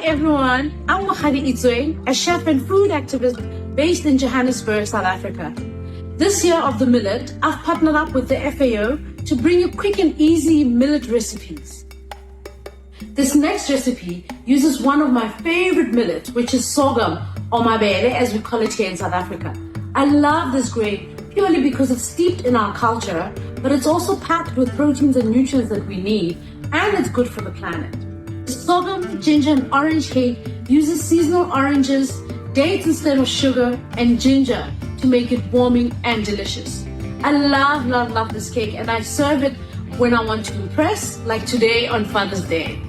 everyone, I'm Mokgadi Itsweng, a chef and food activist based in Johannesburg, South Africa. This year of the millet, I've partnered up with the FAO to bring you quick and easy millet recipes. This next recipe uses one of my favorite millets, which is sorghum, or mabele as we call it here in South Africa. I love this grain purely because it's steeped in our culture, but it's also packed with proteins and nutrients that we need, and it's good for the planet. The sorghum, ginger, and orange cake uses seasonal oranges, dates instead of sugar, and ginger to make it warming and delicious. I love this cake, and I serve it when I want to impress, like today on Father's Day.